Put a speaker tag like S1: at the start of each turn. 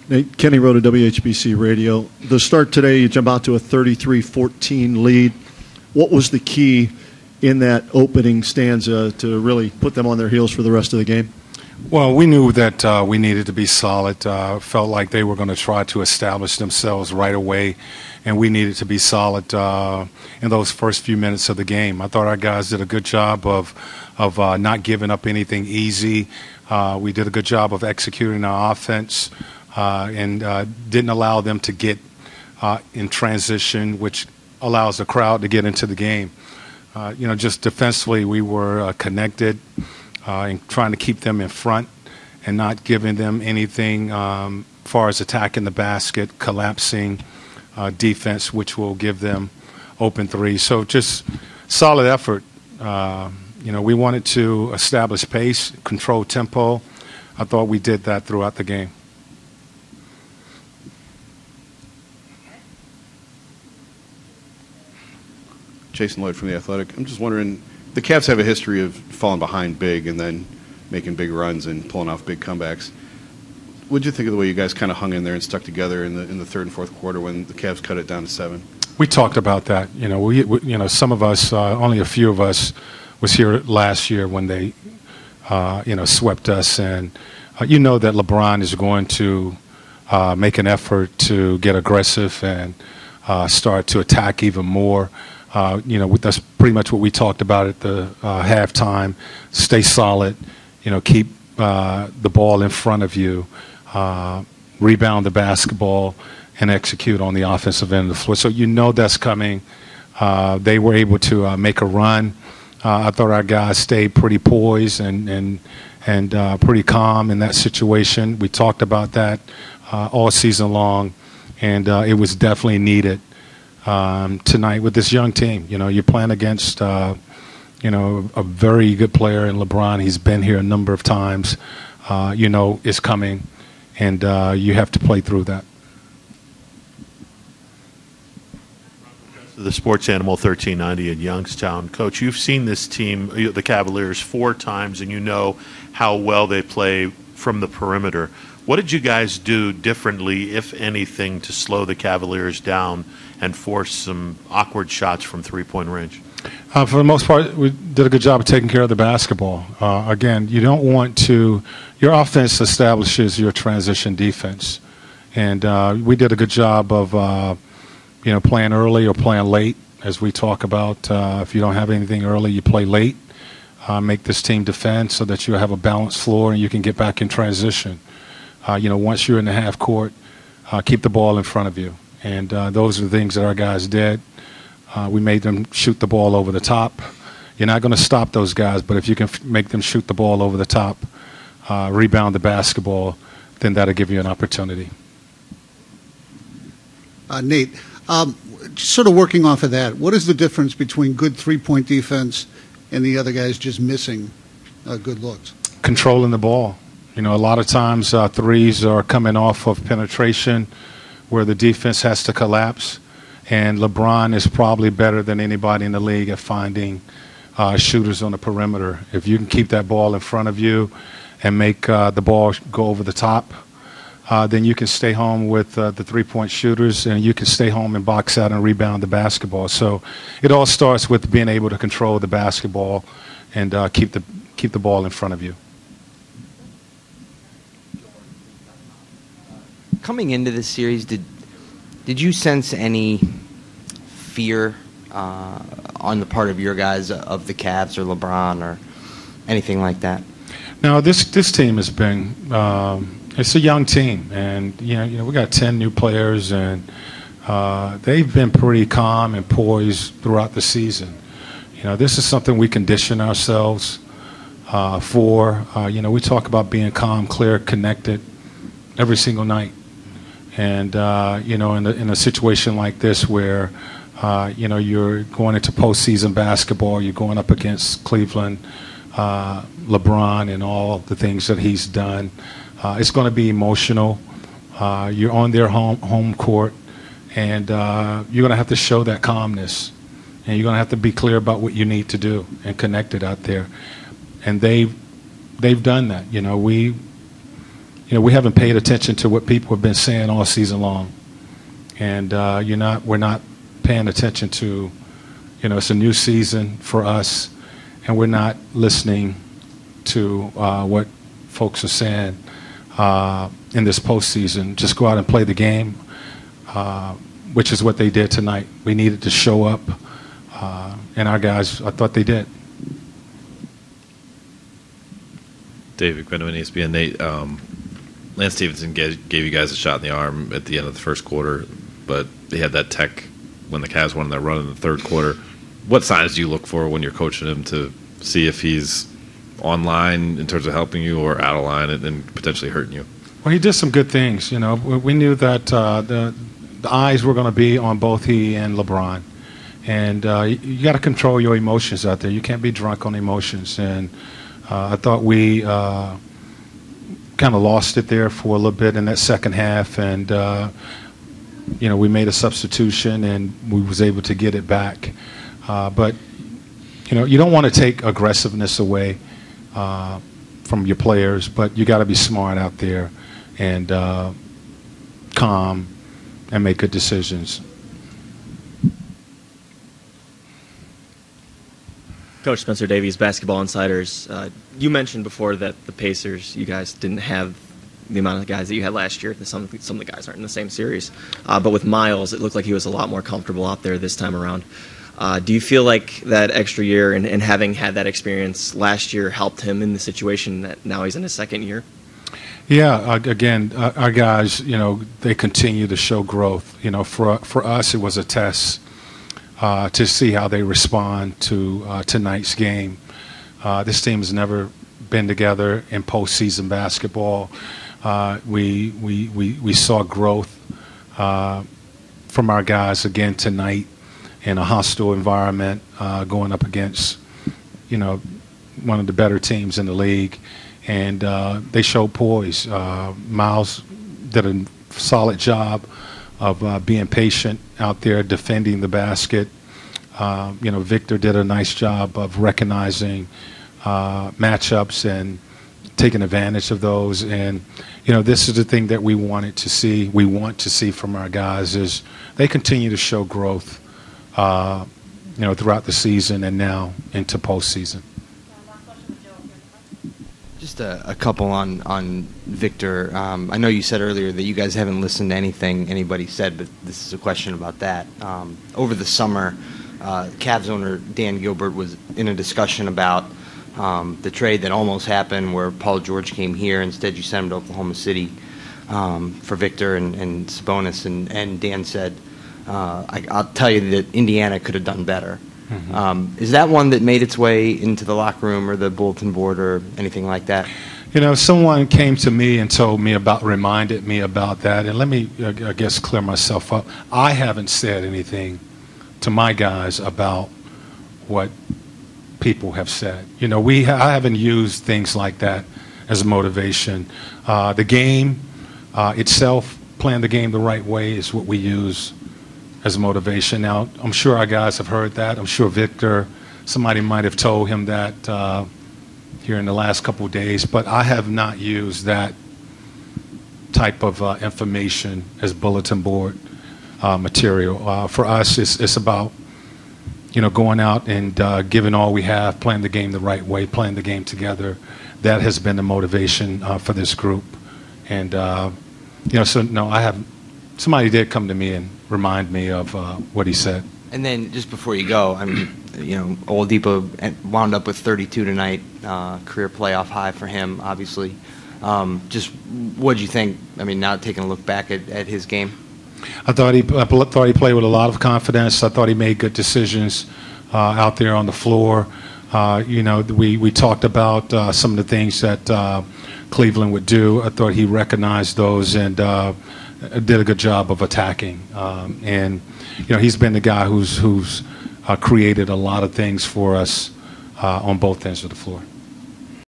S1: Nate, Kenny wrote at WHBC Radio. The start today, you jump out to a 33-14 lead. What was the key in that opening stanza to really put them on their heels for the rest of the game?
S2: Well, we knew that we needed to be solid. Felt like they were going to try to establish themselves right away, and we needed to be solid in those first few minutes of the game. I thought our guys did a good job of not giving up anything easy. We did a good job of executing our offense and didn't allow them to get in transition, which allows the crowd to get into the game. Just defensively, we were connected. And trying to keep them in front and not giving them anything as far as attacking the basket, collapsing defense, which will give them open threes. So just solid effort. We wanted to establish pace, control tempo. I thought we did that throughout the game.
S3: Jason Lloyd from The Athletic. I'm just wondering, the Cavs have a history of falling behind big and then making big runs and pulling off big comebacks. What did you think of the way you guys kind of hung in there and stuck together in the third and fourth quarter when the Cavs cut it down to 7?
S2: We talked about that. We some of us, only a few of us, was here last year when they, swept us, and that LeBron is going to make an effort to get aggressive and start to attack even more. That's pretty much what we talked about at the halftime. Stay solid, keep the ball in front of you, rebound the basketball, and execute on the offensive end of the floor. So that's coming. They were able to make a run. I thought our guys stayed pretty poised and pretty calm in that situation. We talked about that all season long, and it was definitely needed. Tonight with this young team. You're playing against, a very good player in LeBron. He's been here a number of times. It's coming, and you have to play through that.
S4: The Sports Animal 1390 in Youngstown. Coach, you've seen this team, the Cavaliers, 4 times, and you know how well they play from the perimeter. What did you guys do differently, if anything, to slow the Cavaliers down and force some awkward shots from three-point range?
S2: For the most part, we did a good job of taking care of the basketball. Again, you don't want to – your offense establishes your transition defense. And we did a good job of, playing early or playing late, as we talk about. If you don't have anything early, you play late. Make this team defend so that you have a balanced floor and you can get back in transition. Once you're in the half court, keep the ball in front of you. And those are the things that our guys did. We made them shoot the ball over the top. You're not going to stop those guys, but if you can make them shoot the ball over the top, rebound the basketball, then that'll give you an opportunity.
S5: Nate, just sort of working off of that, what is the difference between good three-point defense and the other guys just missing good looks?
S2: Controlling the ball. A lot of times threes are coming off of penetration where the defense has to collapse, and LeBron is probably better than anybody in the league at finding shooters on the perimeter. If you can keep that ball in front of you and make the ball go over the top, then you can stay home with the three-point shooters, and you can stay home and box out and rebound the basketball. So it all starts with being able to control the basketball and keep the ball in front of you.
S6: Coming into this series, did you sense any fear on the part of your guys of the Cavs or LeBron or anything like that?
S2: No, this team has been it's a young team, and we got 10 new players, and they've been pretty calm and poised throughout the season. This is something we condition ourselves for. We talk about being calm, clear, connected every single night. And, in a situation like this where, you're going into postseason basketball, you're going up against Cleveland, LeBron and all the things that he's done, it's going to be emotional. You're on their home court, and you're going to have to show that calmness. And you're going to have to be clear about what you need to do and connect it out there. And they've done that. we haven't paid attention to what people have been saying all season long, and we're not paying attention to, it's a new season for us, and we're not listening to what folks are saying in this postseason. Just go out and play the game, which is what they did tonight. We needed to show up, and our guys, I thought they did.
S7: David McMillan, ESPN. Nate, Lance Stevenson gave you guys a shot in the arm at the end of the first quarter, but they had that tech when the Cavs won their run in the third quarter. What signs do you look for when you're coaching him to see if he's online in terms of helping you or out of line and potentially hurting you?
S2: Well, he did some good things. We knew that the eyes were going to be on both he and LeBron. And you got to control your emotions out there. You can't be drunk on emotions. And I thought we kind of lost it there for a little bit in that second half. And, we made a substitution and we was able to get it back. But, you don't want to take aggressiveness away from your players, but you got to be smart out there and calm and make good decisions.
S8: Coach Spencer Davies, Basketball Insiders. You mentioned before that the Pacers, you guys didn't have the amount of guys that you had last year. Some of the guys aren't in the same series. But with Miles, it looked like he was a lot more comfortable out there this time around. Do you feel like that extra year and having had that experience last year helped him in the situation that now he's in his second year?
S2: Yeah, again, our guys, they continue to show growth. For us, it was a test to see how they respond to tonight's game. This team has never been together in postseason basketball. We saw growth from our guys again tonight in a hostile environment, going up against, one of the better teams in the league. And they showed poise. Miles did a solid job of being patient out there, defending the basket. Victor did a nice job of recognizing matchups and taking advantage of those. And, this is the thing that we want to see from our guys is they continue to show growth, throughout the season and now into postseason.
S6: Just a couple on Victor. I know you said earlier that you guys haven't listened to anything anybody said, but this is a question about that. Over the summer, Cavs owner Dan Gilbert was in a discussion about the trade that almost happened where Paul George came here. Instead, you sent him to Oklahoma City for Victor and Sabonis. And Dan said, I'll tell you that Indiana could have done better. Is that one that made its way into the locker room or the bulletin board or anything like that?
S2: Someone came to me and reminded me about that. And let me, I guess, clear myself up. I haven't said anything to my guys about what people have said. I haven't used things like that as motivation. The game itself, playing the game the right way is what we use as motivation. Now, I'm sure our guys have heard that. I'm sure Victor, somebody might have told him that here in the last couple of days, but I have not used that type of information as bulletin board material. For us, it's about, going out and giving all we have, playing the game the right way, playing the game together. That has been the motivation for this group. And, so no, somebody did come to me and remind me of what he said.
S6: And then just before you go, Oladipo wound up with 32 tonight, career playoff high for him, obviously. Just what did you think? Now taking a look back at his game.
S2: I thought he played with a lot of confidence. I thought he made good decisions out there on the floor. We talked about some of the things that Cleveland would do. I thought he recognized those and did a good job of attacking. And he's been the guy who's created a lot of things for us on both ends of the floor.